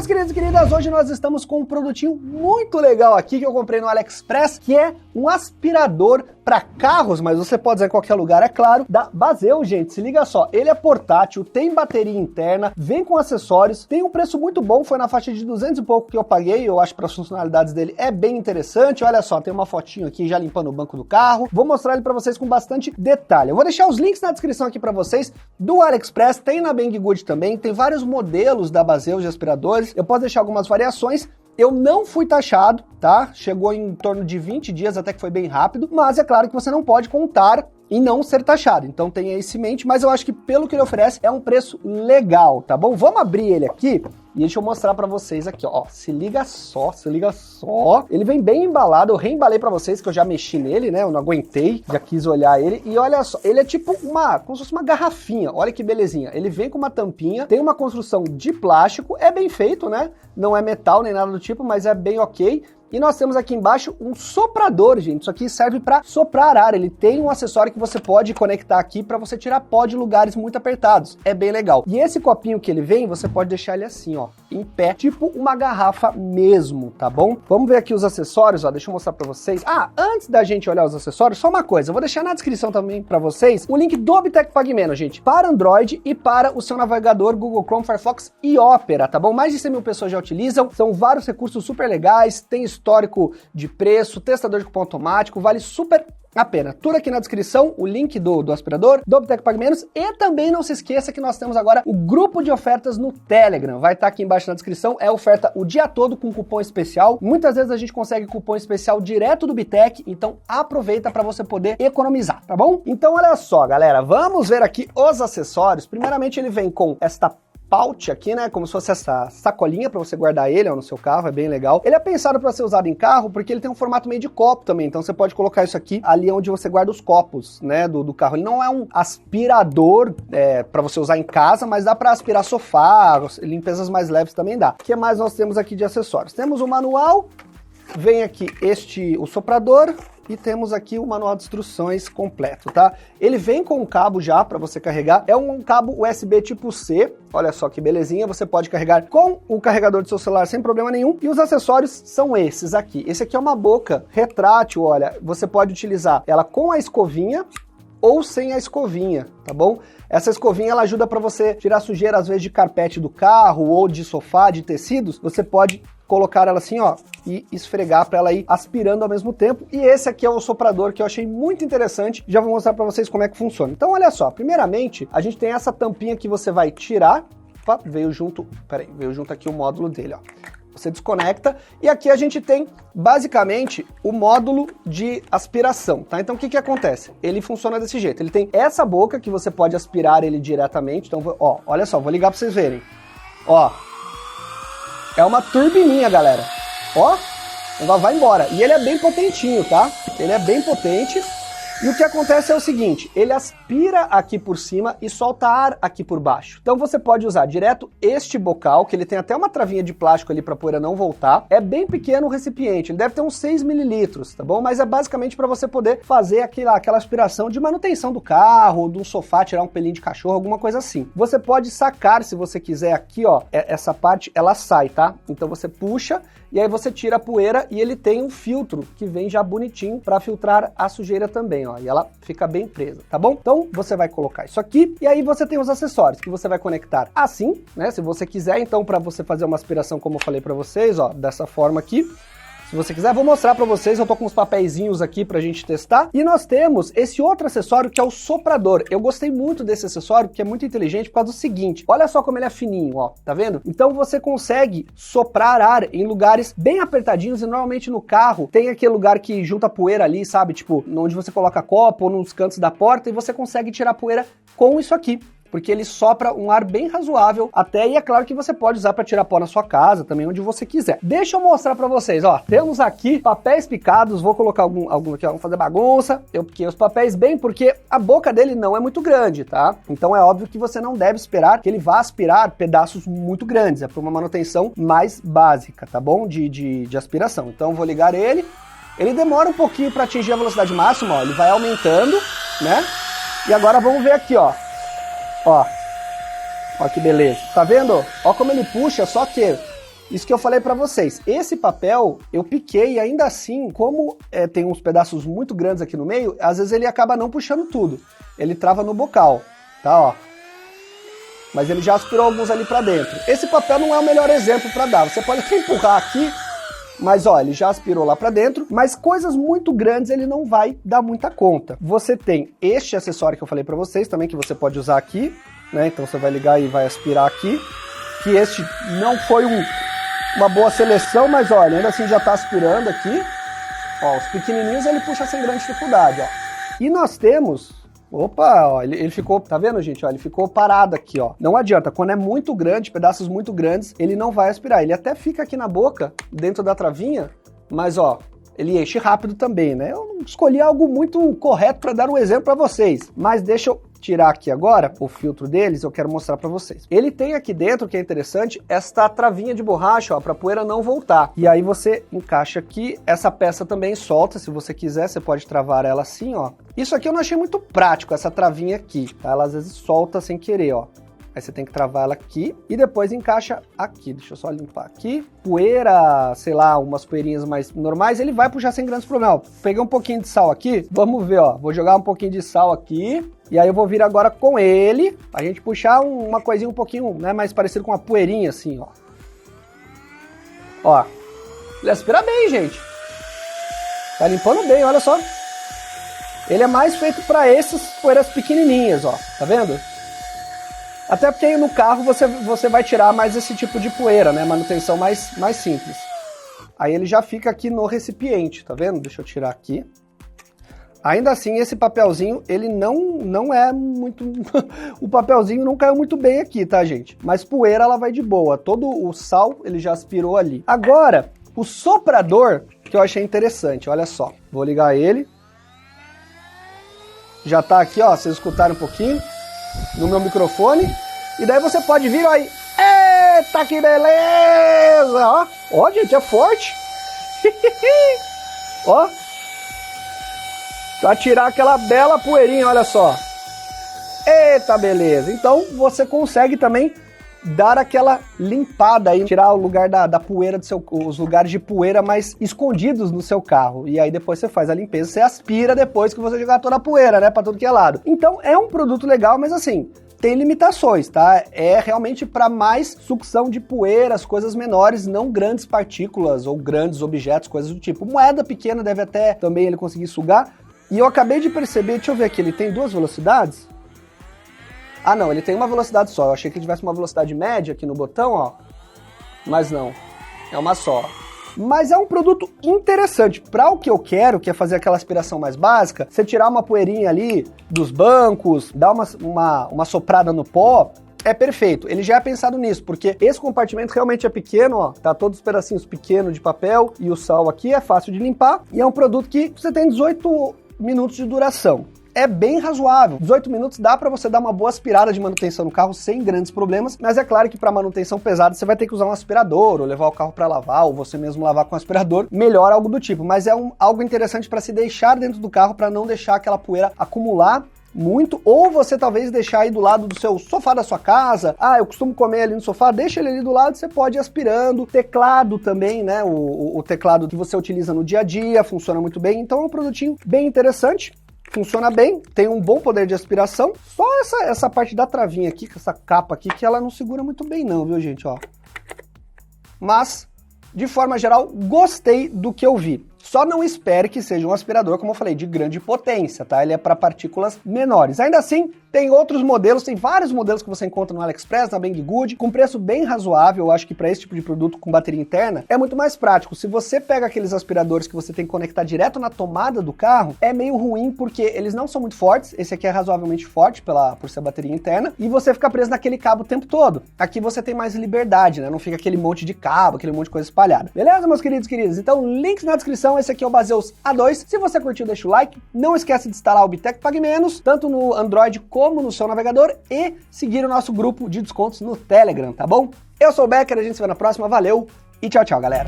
Meus queridos e queridas, hoje nós estamos com um produtinho muito legal aqui que eu comprei no AliExpress, que é um aspirador para carros, mas você pode usar em qualquer lugar, é claro, da Bazeu, gente. Se liga só, ele é portátil, tem bateria interna, vem com acessórios, tem um preço muito bom, foi na faixa de 200 e pouco que eu paguei, eu acho que para as funcionalidades dele é bem interessante. Olha só, tem uma fotinho aqui já limpando o banco do carro. Vou mostrar ele para vocês com bastante detalhe. Eu vou deixar os links na descrição aqui para vocês do AliExpress, tem na Banggood também, tem vários modelos da Bazeu de aspiradores, eu posso deixar algumas variações. Eu não fui taxado, tá? Chegou em torno de 20 dias, até que foi bem rápido, mas é claro que você não pode contar e não ser taxado, então tenha isso em mente, mas eu acho que pelo que ele oferece é um preço legal, tá bom? Vamos abrir ele aqui e deixa eu mostrar pra vocês aqui, ó, se liga só, ele vem bem embalado, eu reembalei pra vocês que eu já mexi nele, né, eu não aguentei, já quis olhar ele, e olha só, ele é tipo como se fosse uma garrafinha, olha que belezinha, ele vem com uma tampinha, tem uma construção de plástico, é bem feito, né, não é metal nem nada do tipo, mas é bem ok. E nós temos aqui embaixo um soprador, gente. Isso aqui serve para soprar ar. Ele tem um acessório que você pode conectar aqui para você tirar pó de lugares muito apertados. É bem legal. E esse copinho que ele vem, você pode deixar ele assim, ó, em pé, tipo uma garrafa mesmo, tá bom? Vamos ver aqui os acessórios, ó. Deixa eu mostrar para vocês. Ah, antes da gente olhar os acessórios, só uma coisa. Eu vou deixar na descrição também para vocês o link do Obtec PagMenos, gente, para Android e para o seu navegador Google Chrome, Firefox e Opera, tá bom? Mais de 100 mil pessoas já utilizam. São vários recursos super legais. Tem histórico de preço, testador de cupom automático, vale super a pena. Tudo aqui na descrição, o link do aspirador, do Obtec PagMenos, e também não se esqueça que nós temos agora o grupo de ofertas no Telegram, vai estar aqui embaixo na descrição, é oferta o dia todo com cupom especial, muitas vezes a gente consegue cupom especial direto do Obtec, então aproveita para você poder economizar, tá bom? Então olha só, galera, vamos ver aqui os acessórios. Primeiramente ele vem com esta pouch aqui, né, como se fosse essa sacolinha para você guardar ele, ó, no seu carro, é bem legal. Ele é pensado para ser usado em carro porque ele tem um formato meio de copo também, então você pode colocar isso aqui ali onde você guarda os copos, né, do carro. Ele não é um aspirador para você usar em casa, mas dá para aspirar sofá, limpezas mais leves também dá. O que mais nós temos aqui de acessórios? Temos o manual, vem aqui o soprador, e temos aqui o manual de instruções completo, tá? Ele vem com um cabo já para você carregar, é um cabo USB tipo C, olha só que belezinha, você pode carregar com o carregador do seu celular sem problema nenhum, e os acessórios são esses aqui. Esse aqui é uma boca retrátil, olha, você pode utilizar ela com a escovinha ou sem a escovinha, tá bom? Essa escovinha, ela ajuda para você tirar sujeira, às vezes, de carpete do carro ou de sofá, de tecidos, você pode colocar ela assim, ó, e esfregar para ela ir aspirando ao mesmo tempo. E esse aqui é o soprador que eu achei muito interessante. Já vou mostrar para vocês como é que funciona. Então, olha só, primeiramente, a gente tem essa tampinha que você vai tirar. Opa, veio junto aqui o módulo dele, ó. Você desconecta e aqui a gente tem basicamente o módulo de aspiração, tá? Então o que que acontece? Ele funciona desse jeito, ele tem essa boca que você pode aspirar ele diretamente. Então, ó, olha só, vou ligar para vocês verem. Ó, é uma turbininha, galera. Ó, ela vai embora. E ele é bem potentinho, tá? Ele é bem potente. E o que acontece é o seguinte, ele aspira aqui por cima e solta ar aqui por baixo. Então você pode usar direto este bocal, que ele tem até uma travinha de plástico ali para a poeira não voltar. É bem pequeno o recipiente, ele deve ter uns 6 mililitros, tá bom? Mas é basicamente para você poder fazer aquela aspiração de manutenção do carro, do sofá, tirar um pelinho de cachorro, alguma coisa assim. Você pode sacar, se você quiser, aqui, ó, essa parte, ela sai, tá? Então você puxa e aí você tira a poeira e ele tem um filtro que vem já bonitinho para filtrar a sujeira também, ó. E ela fica bem presa, tá bom? Então você vai colocar isso aqui e aí você tem os acessórios que você vai conectar assim, né? Se você quiser, então, para você fazer uma aspiração, como eu falei para vocês, ó, dessa forma aqui. Se você quiser, vou mostrar para vocês, eu tô com uns papeizinhos aqui pra gente testar. E nós temos esse outro acessório que é o soprador. Eu gostei muito desse acessório porque é muito inteligente por causa do seguinte, olha só como ele é fininho, ó, tá vendo? Então você consegue soprar ar em lugares bem apertadinhos e normalmente no carro tem aquele lugar que junta poeira ali, sabe? Tipo, onde você coloca copo ou nos cantos da porta e você consegue tirar poeira com isso aqui. Porque ele sopra um ar bem razoável até, e é claro que você pode usar para tirar pó na sua casa, também onde você quiser. Deixa eu mostrar para vocês, ó, temos aqui papéis picados, vou colocar algum aqui, ó, vamos fazer bagunça, eu piquei os papéis bem porque a boca dele não é muito grande, tá? Então é óbvio que você não deve esperar que ele vá aspirar pedaços muito grandes, é para uma manutenção mais básica, tá bom? De aspiração. Então eu vou ligar ele demora um pouquinho para atingir a velocidade máxima, ó, ele vai aumentando, né? E agora vamos ver aqui, ó. Ó que beleza, tá vendo? Ó como ele puxa, só que Isso que eu falei pra vocês. Esse papel eu piquei e ainda assim, como tem uns pedaços muito grandes aqui no meio, às vezes ele acaba não puxando tudo. Ele trava no bocal, tá, ó. Mas ele já aspirou alguns ali pra dentro. Esse papel não é o melhor exemplo pra dar. Você pode até empurrar aqui, mas ó, ele já aspirou lá pra dentro, mas coisas muito grandes ele não vai dar muita conta. Você tem este acessório que eu falei pra vocês também, que você pode usar aqui, né? Então você vai ligar e vai aspirar aqui. Que este não foi uma boa seleção, mas olha, ainda assim já tá aspirando aqui. Ó, os pequenininhos ele puxa sem grande dificuldade, ó. E nós temos... Opa, ó, ele ficou, tá vendo, gente? Ó, ele ficou parado aqui, ó. Não adianta, quando é muito grande, pedaços muito grandes, ele não vai aspirar. Ele até fica aqui na boca, dentro da travinha, mas ó, ele enche rápido também, né? Eu não escolhi algo muito correto para dar um exemplo para vocês, mas deixa eu tirar aqui agora o filtro deles, eu quero mostrar para vocês. Ele tem aqui dentro, que é interessante, esta travinha de borracha, ó, para a poeira não voltar. E aí você encaixa aqui, essa peça também solta, se você quiser, você pode travar ela assim, ó. Isso aqui eu não achei muito prático, essa travinha aqui, tá? Ela às vezes solta sem querer, ó. Aí você tem que travar ela aqui e depois encaixa aqui. Deixa eu só limpar aqui. Poeira, sei lá, umas poeirinhas mais normais, ele vai puxar sem grandes problemas. Peguei um pouquinho de sal aqui, vamos ver, ó. Vou jogar um pouquinho de sal aqui. E aí eu vou vir agora com ele, a gente puxar uma coisinha um pouquinho, né, mais parecido com uma poeirinha assim, ó. Ó, ele aspira bem, gente. Tá limpando bem, olha só. Ele é mais feito para essas poeiras pequenininhas, ó. Tá vendo? Até porque aí no carro você vai tirar mais esse tipo de poeira, né? Manutenção mais simples. Aí ele já fica aqui no recipiente, tá vendo? Deixa eu tirar aqui. Ainda assim, esse papelzinho, ele não é muito... o papelzinho não caiu muito bem aqui, tá, gente? Mas poeira, ela vai de boa. Todo o sal, ele já aspirou ali. Agora, o soprador, que eu achei interessante, olha só. Vou ligar ele. Já tá aqui, ó, vocês escutaram um pouquinho no meu microfone. E daí você pode vir, ó, aí. Eita, que beleza! Ó, ó, gente, é forte. Ó. Pra tirar aquela bela poeirinha, olha só. Eita, beleza. Então, você consegue também dar aquela limpada aí, tirar o lugar da poeira do os lugares de poeira mais escondidos no seu carro. E aí depois você faz a limpeza, você aspira depois que você jogar toda a poeira, né, pra tudo que é lado. Então, é um produto legal, mas assim, tem limitações, tá? É realmente para mais sucção de poeiras, coisas menores, não grandes partículas ou grandes objetos, coisas do tipo. Moeda pequena deve até também ele conseguir sugar. E eu acabei de perceber, deixa eu ver aqui, ele tem duas velocidades? Ah não, ele tem uma velocidade só, eu achei que ele tivesse uma velocidade média aqui no botão, ó. Mas não, é uma só. Mas é um produto interessante, para o que eu quero, que é fazer aquela aspiração mais básica, você tirar uma poeirinha ali dos bancos, dar uma soprada no pó, é perfeito. Ele já é pensado nisso, porque esse compartimento realmente é pequeno, ó, tá todos os pedacinhos pequenos de papel e o sal aqui é fácil de limpar, e é um produto que você tem 18 minutos de duração. É bem razoável. 18 minutos dá para você dar uma boa aspirada de manutenção no carro sem grandes problemas, mas é claro que para manutenção pesada você vai ter que usar um aspirador, ou levar o carro para lavar, ou você mesmo lavar com um aspirador, melhor algo do tipo. Mas é algo interessante para se deixar dentro do carro, para não deixar aquela poeira acumular muito, ou você talvez deixar aí do lado do seu sofá da sua casa. Ah, eu costumo comer ali no sofá, deixa ele ali do lado, você pode ir aspirando. Teclado também, né, o teclado que você utiliza no dia a dia, funciona muito bem, então é um produtinho bem interessante. Funciona bem, tem um bom poder de aspiração, só essa parte da travinha aqui, com essa capa aqui, que ela não segura muito bem não, viu gente, ó. Mas, de forma geral, gostei do que eu vi. Só não espere que seja um aspirador, como eu falei, de grande potência, tá? Ele é para partículas menores. Ainda assim, tem outros modelos, tem vários modelos que você encontra no AliExpress, na Banggood, com preço bem razoável. Eu acho que para esse tipo de produto com bateria interna, é muito mais prático. Se você pega aqueles aspiradores que você tem que conectar direto na tomada do carro, é meio ruim porque eles não são muito fortes. Esse aqui é razoavelmente forte por ser bateria interna, e você fica preso naquele cabo o tempo todo. Aqui você tem mais liberdade, né? Não fica aquele monte de cabo, aquele monte de coisa espalhada. Beleza, meus queridos e queridas? Então, links na descrição. Esse aqui é o Baseus A2. Se você curtiu, deixa o like. Não esquece de instalar o Bitec Pague Menos, tanto no Android como no seu navegador, e seguir o nosso grupo de descontos no Telegram, tá bom? Eu sou o Becker, a gente se vê na próxima. Valeu e tchau, tchau, galera!